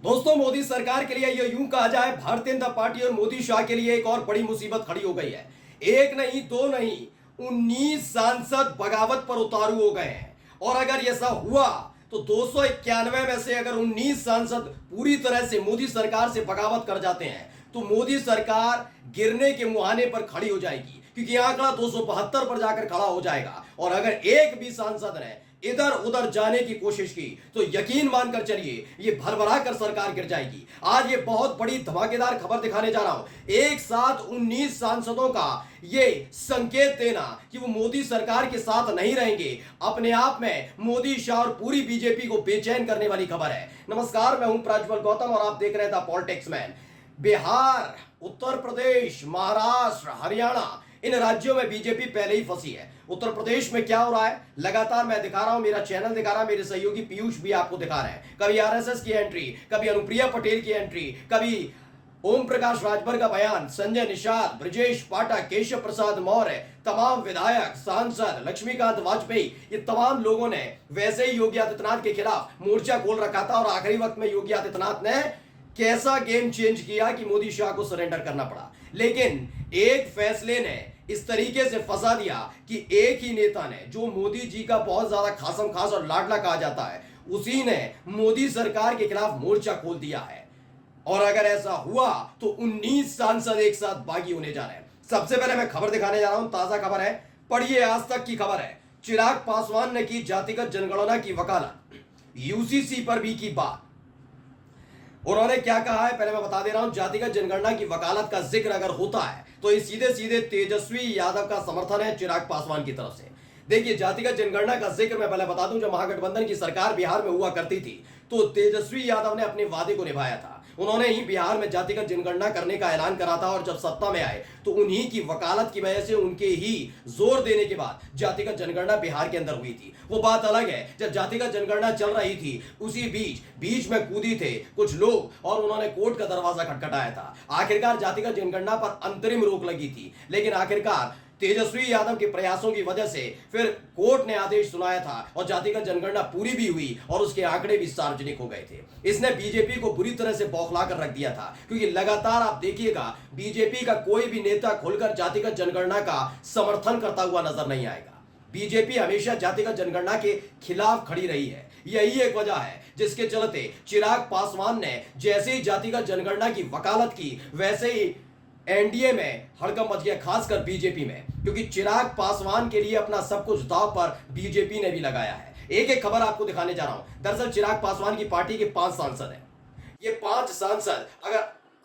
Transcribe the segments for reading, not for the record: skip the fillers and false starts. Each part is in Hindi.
दोस्तों, मोदी सरकार के लिए यह यूं कहा जाए, भारतीय जनता पार्टी और मोदी शाह के लिए एक और बड़ी मुसीबत खड़ी हो गई है। एक नहीं, दो नहीं, 19 सांसद बगावत पर उतारू हो गए हैं। और अगर ऐसा हुआ तो 291 में से अगर 19 सांसद पूरी तरह से मोदी सरकार से बगावत कर जाते हैं तो मोदी सरकार गिरने के मुहाने पर खड़ी हो जाएगी, क्योंकि आंकड़ा 272 पर जाकर खड़ा हो जाएगा। और अगर एक भी सांसद ने इधर उधर जाने की कोशिश की तो यकीन मानकर चलिए, ये भरभरा कर सरकार गिर जाएगी। आज ये बहुत बड़ी धमाकेदार खबर दिखाने जा रहा हूं। एक साथ 19 सांसदों का ये संकेत देना कि वो मोदी सरकार के साथ नहीं रहेंगे, अपने आप में मोदी शाह और पूरी बीजेपी को बेचैन करने वाली खबर है। नमस्कार, मैं हूं प्रज्वल गौतम और आप देख रहे हैं the politics man. Bihar, Uttar Pradesh, Maharashtra, Haryana, इन राज्यों में बीजेपी पहले ही फंसी है। उत्तर प्रदेश में क्या हो रहा है लगातार मैं दिखा रहा हूं, मेरा चैनल दिखा रहा है, मेरे सहयोगी पीयूष भी आपको दिखा रहे हैं। कभी आरएसएस की एंट्री, कभी अनुप्रिया पटेल की एंट्री, कभी ओम प्रकाश राजभर का बयान, संजय निषाद, ब्रजेश पाठक, केशव प्रसाद मौर्य, तमाम विधायक, सांसद, लक्ष्मीकांत वाजपेयी, ये तमाम लोगों ने वैसे ही योगी आदित्यनाथ के खिलाफ मोर्चा खोल रखा था। और आखिरी वक्त में योगी आदित्यनाथ ने कैसा गेम चेंज किया कि मोदी शाह को सरेंडर करना पड़ा। लेकिन एक फैसले ने इस तरीके से फंसा दिया कि एक ही नेता ने, जो मोदी जी का बहुत ज्यादा खासम खास और लाडला कहा जाता है, उसी ने मोदी सरकार के खिलाफ मोर्चा खोल दिया है। और अगर ऐसा हुआ तो 19 सांसद एक साथ बागी होने जा रहे हैं। सबसे पहले मैं खबर दिखाने जा रहा हूं, ताजा खबर है, पढ़िए, आज तक की खबर है। चिराग पासवान ने की जातिगत जनगणना की वकालत, यूसीसी पर भी की बात। उन्होंने क्या कहा है पहले मैं बता दे रहा हूं। जातिगत जनगणना की वकालत का जिक्र अगर होता है तो ये सीधे सीधे तेजस्वी यादव का समर्थन है चिराग पासवान की तरफ से। देखिए, जातिगत जनगणना का जिक्र मैं पहले बता दूं, जब महागठबंधन की सरकार बिहार में हुआ करती थी तो तेजस्वी यादव ने अपने वादे को निभाया था। उन्होंने ही बिहार में जातिगत जनगणना करने का ऐलान करा था और जब सत्ता में आए तो उन्हीं की वकालत की वजह से, उनके ही जोर देने के बाद जातिगत जनगणना बिहार के अंदर हुई थी। वो बात अलग है, जब जातिगत जनगणना चल रही थी उसी बीच में कूदी थे कुछ लोग और उन्होंने कोर्ट का दरवाजा खटखटाया था। आखिरकार जातिगत जनगणना पर अंतरिम रोक लगी थी, लेकिन आखिरकार तेजस्वी यादव के प्रयासों की वजह से फिर कोर्ट ने आदेश सुनाया था और जातिगत जनगणना पूरी भी हुई और उसके आंकड़े भी सार्वजनिक हो गए थे। इसने बीजेपी को बुरी तरह से बौखला कर रख दिया था, क्योंकि लगातार आप देखिएगा बीजेपी का कोई भी नेता खुलकर जातिगत जनगणना का समर्थन करता हुआ नजर नहीं आएगा। बीजेपी हमेशा जातिगत जनगणना के खिलाफ खड़ी रही है। यही एक वजह है जिसके चलते चिराग पासवान ने जैसे ही जातिगत जनगणना की वकालत की, वैसे ही एनडीए में हड़कंप मच गया, खासकर बीजेपी में, क्योंकि चिराग पासवान के लिए अपना सब कुछ दांव पर बीजेपी ने भी लगाया है। एक एक खबर आपको दिखाने जा रहा हूं। दरअसल चिराग पासवान की पार्टी के 5 सांसद हैं। ये 5 सांसद अगर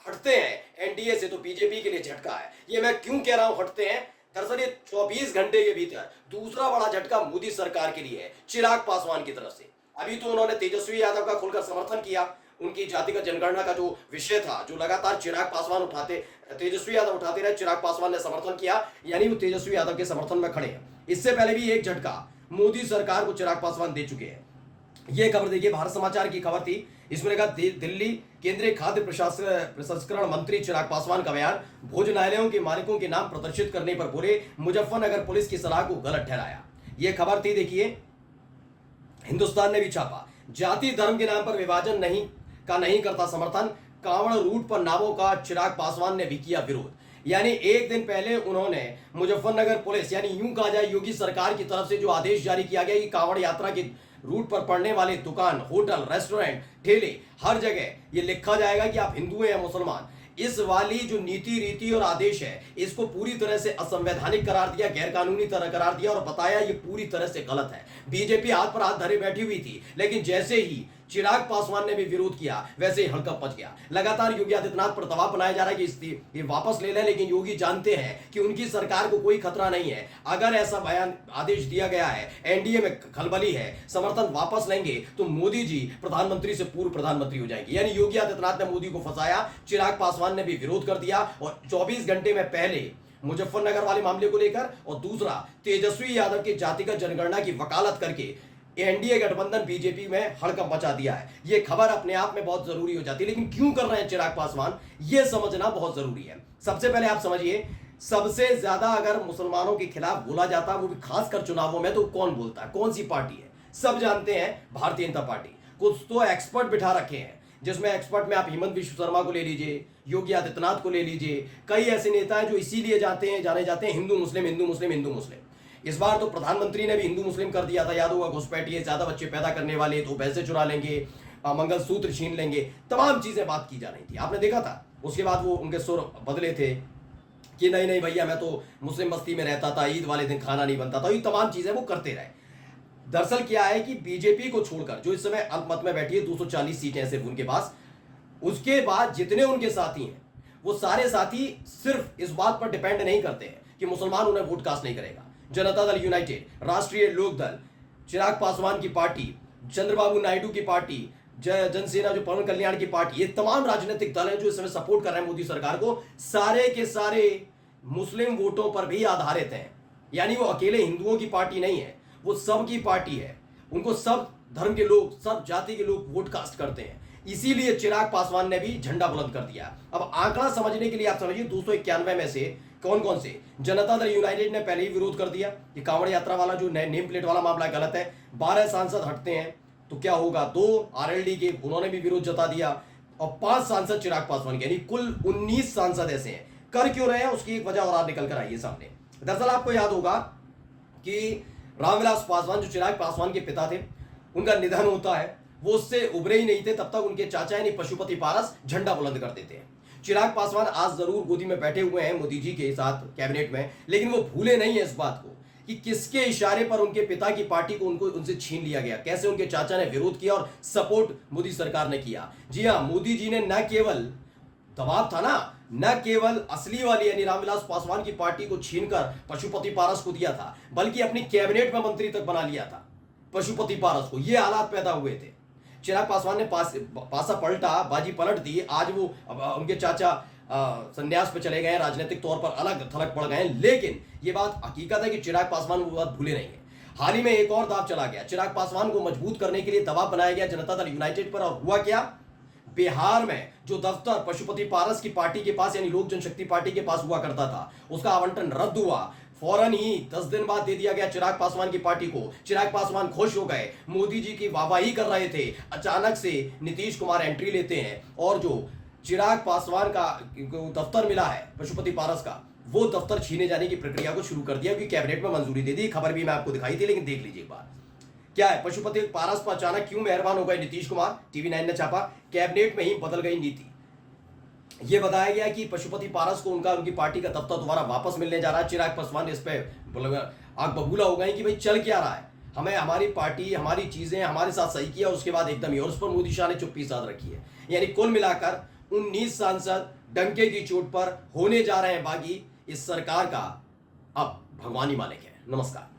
हटते हैं एनडीए से तो बीजेपी के लिए झटका है। ये मैं क्यों कह रहा हूं हटते हैं, दरअसल ये 24 घंटे के भीतर दूसरा बड़ा झटका मोदी सरकार के लिए है, चिराग पासवान की तरफ से। अभी तो उन्होंने तेजस्वी यादव का खुलकर समर्थन किया, उनकी जातिगत जनगणना का जो विषय था, जो लगातार चिराग पासवान तेजस्वी यादव उठाते रहे, चिराग पासवान ने समर्थन किया, यानी वो तेजस्वी यादव के समर्थन में खड़े हैं। इससे पहले भी एक झटका मोदी सरकार को चिराग पासवान दे चुके हैं। यह खबर देखिए, भारत समाचार की खबर थी। इसमें कहा दिल्ली केंद्रीय खाद्य प्रसंस्करण मंत्री चिराग पासवान का बयान, भोजनालयों के मालिकों के नाम प्रदर्शित करने पर बोले, मुजफ्फरनगर पुलिस की सलाह को गलत ठहराया। यह खबर थी, देखिए हिंदुस्तान ने भी छापा। जाति धर्म के नाम पर विभाजन नहीं करता समर्थन, कांवड़ रूट पर नावों का चिराग पासवान ने भी किया विरोध। यानी एक दिन पहले उन्होंने मुजफ्फरनगर पुलिस, यानी यूं कहा जाए योगी सरकार की तरफ से जो आदेश जारी किया गया कि कांवड़ यात्रा के रूट पर पड़ने वाले दुकान, होटल, रेस्टोरेंट, ठेले, हर जगह ये लिखा जाएगा कि आप हिंदू हैं या मुसलमान। इस वाली जो नीति रीति और आदेश है, इसको पूरी तरह से असंवैधानिक करार दिया, गैर कानूनी तरह करार दिया और बताया ये पूरी तरह से गलत है। बीजेपी हाथ पर हाथ धरे बैठी हुई थी, लेकिन जैसे ही चिराग पासवान ने भी विरोध किया वैसे ही हड़कंप मच गया। लगातार योगी आदित्यनाथ पर दबाव बनाया जा रहा है कि ये वापस ले लें, लेकिन योगी जानते हैं कि उनकी सरकार को कोई खतरा नहीं है। अगर ऐसा बयान आदेश दिया गया है, एनडीए में खलबली है, समर्थन वापस लेंगे तो मोदी जी प्रधानमंत्री से पूर्व प्रधानमंत्री हो जाएंगे। यानी योगी आदित्यनाथ ने मोदी को फंसाया, चिराग पासवान ने भी विरोध कर दिया। और 24 घंटे में पहले मुजफ्फरनगर वाले मामले को लेकर और दूसरा तेजस्वी यादव की जातिगत जनगणना की वकालत करके एनडीए गठबंधन बीजेपी में हड़कंप मचा दिया है। यह खबर अपने आप में बहुत जरूरी हो जाती है, लेकिन क्यों कर रहे हैं चिराग पासवान, यह समझना बहुत जरूरी है। सबसे पहले आप समझिए, सबसे ज्यादा अगर मुसलमानों के खिलाफ बोला जाता है, वो भी खासकर चुनावों में, तो कौन बोलता है, कौन सी पार्टी है? सब जानते हैं, भारतीय जनता पार्टी। कुछ तो एक्सपर्ट बिठा रखे हैं जिसमें एक्सपर्ट में आप हेमंत विश्व शर्मा को ले लीजिए, योगी आदित्यनाथ को ले लीजिए, कई ऐसे नेता हैं जो इसीलिए जाने जाते हैं हिंदू मुस्लिम हिंदू मुस्लिम हिंदू मुस्लिम। इस बार तो प्रधानमंत्री ने भी हिंदू मुस्लिम कर दिया था, याद होगा, घुसपैठिए, ज्यादा बच्चे पैदा करने वाले तो पैसे चुरा लेंगे, मंगलसूत्र छीन लेंगे, तमाम चीजें बात की जा रही थी, आपने देखा था। उसके बाद वो उनके सुर बदले थे कि नहीं नहीं भैया, मैं तो मुस्लिम बस्ती में रहता था, ईद वाले दिन खाना नहीं बनता था, ये तमाम चीजें वो करते रहे। दरअसल क्या है कि बीजेपी को छोड़कर जो इस समय अल्पमत में बैठी है, 240 सीटें सिर्फ उनके पास, उसके बाद जितने उनके साथी हैं वो सारे साथी सिर्फ इस बात पर डिपेंड नहीं करते हैं कि मुसलमान उन्हें वोट कास्ट नहीं करेगा। जनता दल यूनाइटेड, राष्ट्रीय लोक दल, चिराग पासवान की पार्टी, चंद्रबाबू नायडू की पार्टी, जनसेना जो पवन कल्याण की पार्टी, ये तमाम राजनीतिक दल हैं जो इस समय सपोर्ट कर रहे हैं मोदी सरकार को, सारे के सारे मुस्लिम वोटों पर भी आधारित हैं। यानी वो अकेले हिंदुओं की पार्टी नहीं है, वो सब की पार्टी है, उनको सब धर्म के लोग, सब जाति के लोग वोट कास्ट करते हैं। इसीलिए चिराग पासवान ने भी झंडा बुलंद कर दिया। अब आंकड़ा समझने के लिए आप समझिए, 291 में से कौन कौन से, जनता दल यूनाइटेड ने पहले ही विरोध कर दिया, ये कांवड़ यात्रा वाला जो नेम प्लेट वाला मामला गलत है, 12 सांसद हटते हैं तो क्या होगा, 2 आरएलडी के, उन्होंने भी विरोध जता दिया, और 5 सांसद चिराग पासवान के, यानी कुल 19 सांसद ऐसे हैं। कर क्यों रहे हैं उसकी एक वजह और आज निकल कर आई है सामने। दरअसल आपको याद होगा कि रामविलास पासवान जो चिराग पासवान के पिता थे, उनका निधन होता है, वो उससे उभरे ही नहीं थे, तब तक उनके चाचा यानी पशुपति पारस झंडा बुलंद कर देते हैं। चिराग पासवान आज जरूर गोदी में बैठे हुए हैं मोदी जी के साथ कैबिनेट में, लेकिन वो भूले नहीं है इस बात को कि किसके इशारे पर उनके पिता की पार्टी को उनसे छीन लिया गया, कैसे उनके चाचा ने विरोध किया और सपोर्ट मोदी सरकार ने किया। जी हाँ, मोदी जी ने न केवल दबाव था ना, न केवल असली वाली यानी रामविलास पासवान की पार्टी को छीनकर पशुपति पारस को दिया था, बल्कि अपनी कैबिनेट में मंत्री तक बना लिया था पशुपति पारस को। ये हालात पैदा हुए थे। चिराग पासवान ने पासा पलटा, बाजी पलट दी, आज वो उनके चाचा संन्यास पे चले गए, राजनीतिक तौर पर अलग थलग पड़ गए। लेकिन ये बात हकीकत है कि चिराग पासवान वो बात भूले नहीं है। हाल ही में एक और दाव चला गया, चिराग पासवान को मजबूत करने के लिए दबाव बनाया गया जनता दल यूनाइटेड पर, और हुआ क्या, बिहार में जो दफ्तर पशुपति पारस की पार्टी के पास यानी लोक जनशक्ति पार्टी के पास हुआ करता था, उसका आवंटन रद्द हुआ। फौरन ही 10 दिन बाद दे दिया गया चिराग पासवान की पार्टी को। चिराग पासवान खुश हो गए, मोदी जी की वाहवाही कर रहे थे। अचानक से नीतीश कुमार एंट्री लेते हैं और जो चिराग पासवान का दफ्तर मिला है पशुपति पारस का, वो दफ्तर छीने जाने की प्रक्रिया को शुरू कर दिया, क्योंकि कैबिनेट में मंजूरी दे दी। खबर भी मैं आपको दिखाई थी, लेकिन देख लीजिए एक बार क्या है, पशुपति पारस पर अचानक क्यों मेहरबान हो गए नीतीश कुमार, टीवी 9 ने छापा, कैबिनेट में ही बदल गई नीति। यह बताया गया कि पशुपति पारस को उनकी पार्टी का दफ्तर दोबारा वापस मिलने जा रहा है। चिराग पासवान इस पे आग बबूला हो गए कि भाई चल क्या रहा है, हमें हमारी पार्टी हमारी चीजें हमारे साथ सही किया, उसके बाद एकदम ही, और उस पर मोदी शाह ने चुप्पी साध रखी है। यानी कुल मिलाकर 19 सांसद डंके की चोट पर होने जा रहे हैं बागी। इस सरकार का अब भगवान ही मालिक है। नमस्कार।